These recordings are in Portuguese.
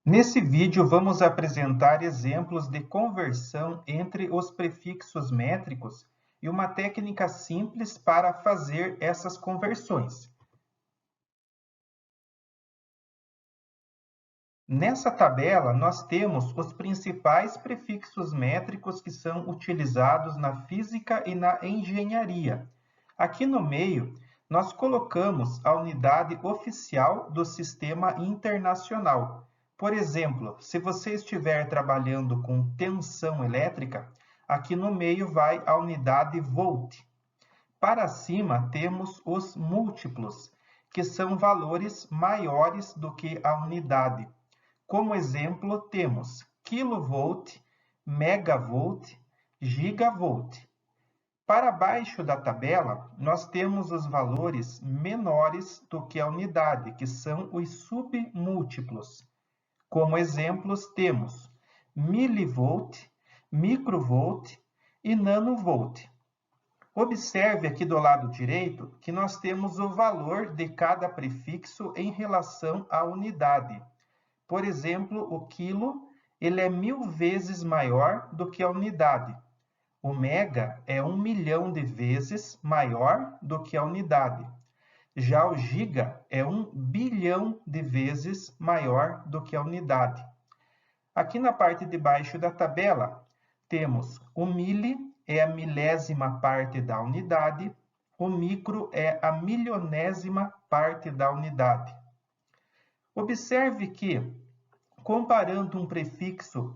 Nesse vídeo, vamos apresentar exemplos de conversão entre os prefixos métricos e uma técnica simples para fazer essas conversões. Nessa tabela, nós temos os principais prefixos métricos que são utilizados na física e na engenharia. Aqui no meio, nós colocamos a unidade oficial do sistema internacional. Por exemplo, se você estiver trabalhando com tensão elétrica, aqui no meio vai a unidade volt. Para cima, temos os múltiplos, que são valores maiores do que a unidade. Como exemplo, temos kilovolt, megavolt, gigavolt. Para baixo da tabela, nós temos os valores menores do que a unidade, que são os submúltiplos. Como exemplos, temos milivolt, microvolt e nanovolt. Observe aqui do lado direito que nós temos o valor de cada prefixo em relação à unidade. Por exemplo, o quilo, ele é 1000 vezes maior do que a unidade. O mega é 1 milhão de vezes maior do que a unidade. Já o giga é 1 bilhão de vezes maior do que a unidade. Aqui na parte de baixo da tabela, temos o mili, é a milésima parte da unidade, o micro é a milionésima parte da unidade. Observe que, comparando um prefixo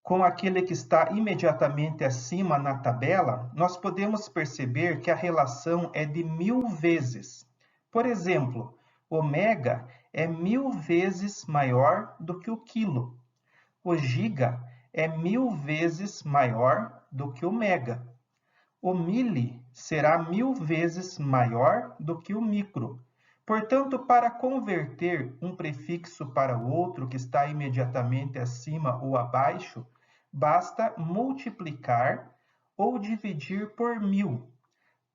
com aquele que está imediatamente acima na tabela, nós podemos perceber que a relação é de 1000 vezes. Por exemplo, o mega é 1000 vezes maior do que o quilo. O giga é 1000 vezes maior do que o mega. O mili será 1000 vezes maior do que o micro. Portanto, para converter um prefixo para o outro que está imediatamente acima ou abaixo, basta multiplicar ou dividir por 1000.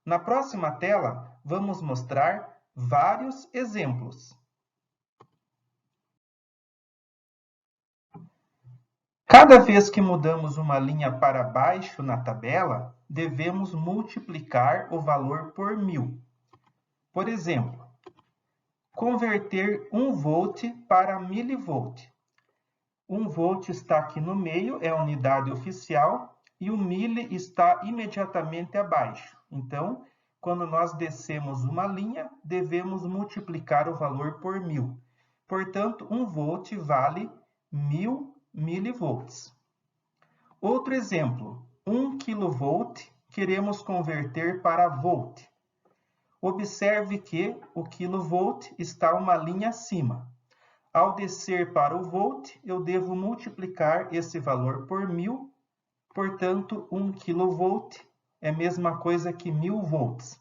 Na próxima tela, vamos mostrar vários exemplos. Cada vez que mudamos uma linha para baixo na tabela, devemos multiplicar o valor por 1000. Por exemplo, converter 1 volt para milivolt. 1 volt está aqui no meio, é a unidade oficial, e o mili está imediatamente abaixo. Então, quando nós descemos uma linha, devemos multiplicar o valor por 1000. Portanto, 1 volt vale 1000 milivolts. Outro exemplo, 1 kV queremos converter para volt. Observe que o kV está uma linha acima. Ao descer para o volt, eu devo multiplicar esse valor por 1000, portanto, 1 kV é a mesma coisa que 1000 volts.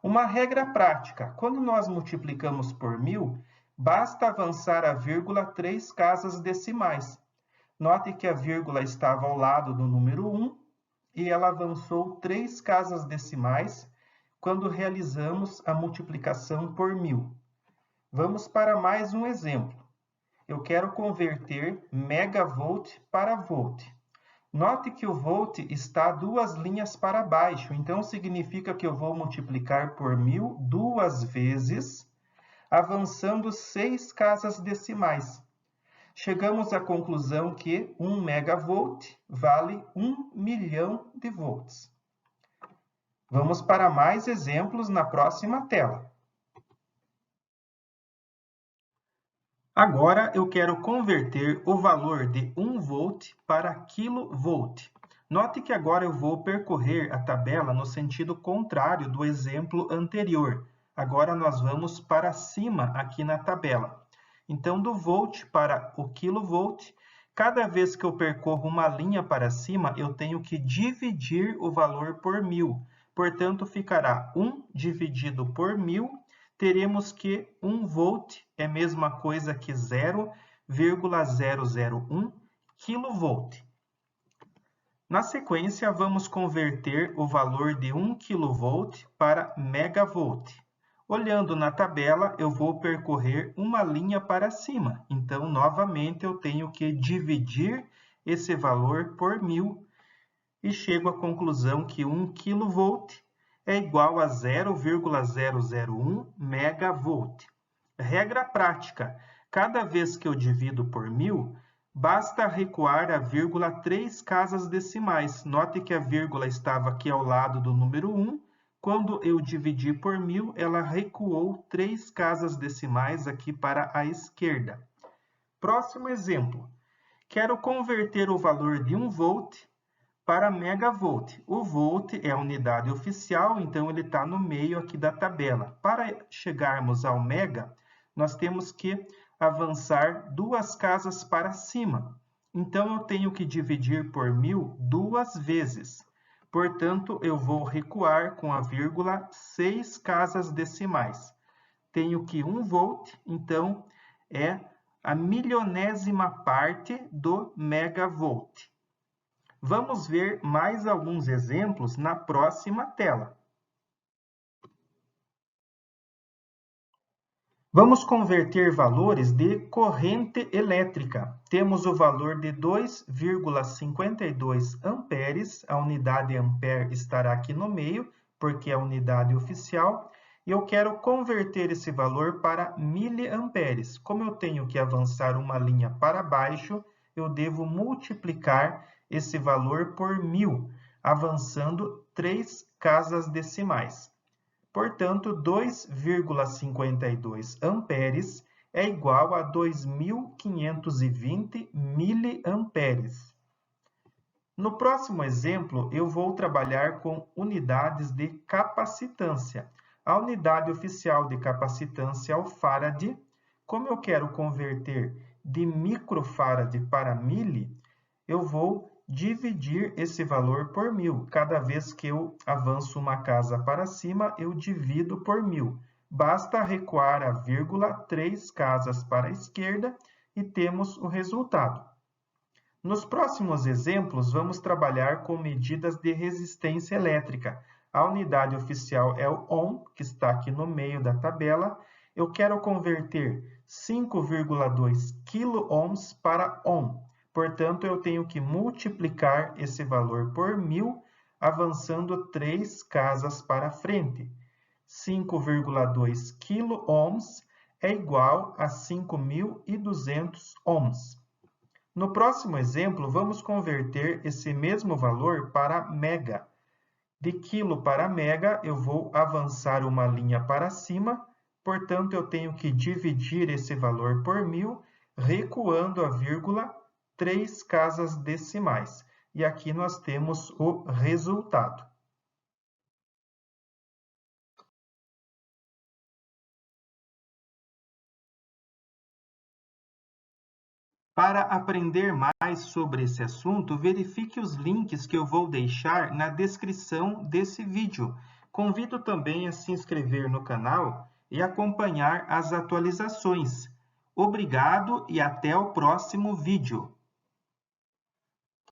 Uma regra prática, quando nós multiplicamos por 1000, basta avançar a vírgula 3 casas decimais. Note que a vírgula estava ao lado do número 1 e ela avançou 3 casas decimais quando realizamos a multiplicação por 1000. Vamos para mais um exemplo. Eu quero converter megavolt para volt. Note que o volt está 2 linhas para baixo, então significa que eu vou multiplicar por 1000 2 vezes, avançando 6 casas decimais. Chegamos à conclusão que 1 megavolt vale 1 milhão de volts. Vamos para mais exemplos na próxima tela. Agora eu quero converter o valor de 1 volt para kV. Note que agora eu vou percorrer a tabela no sentido contrário do exemplo anterior. Agora nós vamos para cima aqui na tabela. Então, do volt para o kV, cada vez que eu percorro uma linha para cima, eu tenho que dividir o valor por 1000. Portanto, ficará 1 dividido por 1000. Teremos que 1 volt é a mesma coisa que 0,001 kV. Na sequência, vamos converter o valor de 1 kV para megavolt. Olhando na tabela, eu vou percorrer uma linha para cima. Então, novamente, eu tenho que dividir esse valor por 1000 e chego à conclusão que 1 kV é igual a 0,001 megavolt. Regra prática: cada vez que eu divido por 1000, basta recuar a vírgula 3 casas decimais. Note que a vírgula estava aqui ao lado do número 1. Quando eu dividi por 1000, ela recuou 3 casas decimais aqui para a esquerda. Próximo exemplo. Quero converter o valor de 1 volt para megavolt. O volt é a unidade oficial, então ele está no meio aqui da tabela. Para chegarmos ao mega, nós temos que avançar 2 casas para cima. Então, eu tenho que dividir por 1000 2 vezes. Portanto, eu vou recuar com a vírgula 6 casas decimais. Tenho que 1 volt, então, é a milionésima parte do megavolt. Vamos ver mais alguns exemplos na próxima tela. Vamos converter valores de corrente elétrica. Temos o valor de 2,52 amperes. A unidade ampere estará aqui no meio, porque é a unidade oficial. E eu quero converter esse valor para miliamperes. Como eu tenho que avançar uma linha para baixo, eu devo multiplicar esse valor por 1000, avançando 3 casas decimais. Portanto, 2,52 amperes é igual a 2.520 miliamperes. No próximo exemplo, eu vou trabalhar com unidades de capacitância. A unidade oficial de capacitância é o farad. Como eu quero converter de microfarad para mili, eu vou dividir esse valor por 1000. Cada vez que eu avanço uma casa para cima, eu divido por 1000. Basta recuar a vírgula 3 casas para a esquerda e temos o resultado. Nos próximos exemplos, vamos trabalhar com medidas de resistência elétrica. A unidade oficial é o ohm, que está aqui no meio da tabela. Eu quero converter 5,2 kΩ para ohm. Portanto, eu tenho que multiplicar esse valor por 1000, avançando 3 casas para frente. 5,2 kΩ é igual a 5.200 ohms. No próximo exemplo, vamos converter esse mesmo valor para mega. De quilo para mega, eu vou avançar uma linha para cima, portanto, eu tenho que dividir esse valor por 1000, recuando a vírgula 3 casas decimais. E aqui nós temos o resultado. Para aprender mais sobre esse assunto, verifique os links que eu vou deixar na descrição desse vídeo. Convido também a se inscrever no canal e acompanhar as atualizações. Obrigado e até o próximo vídeo.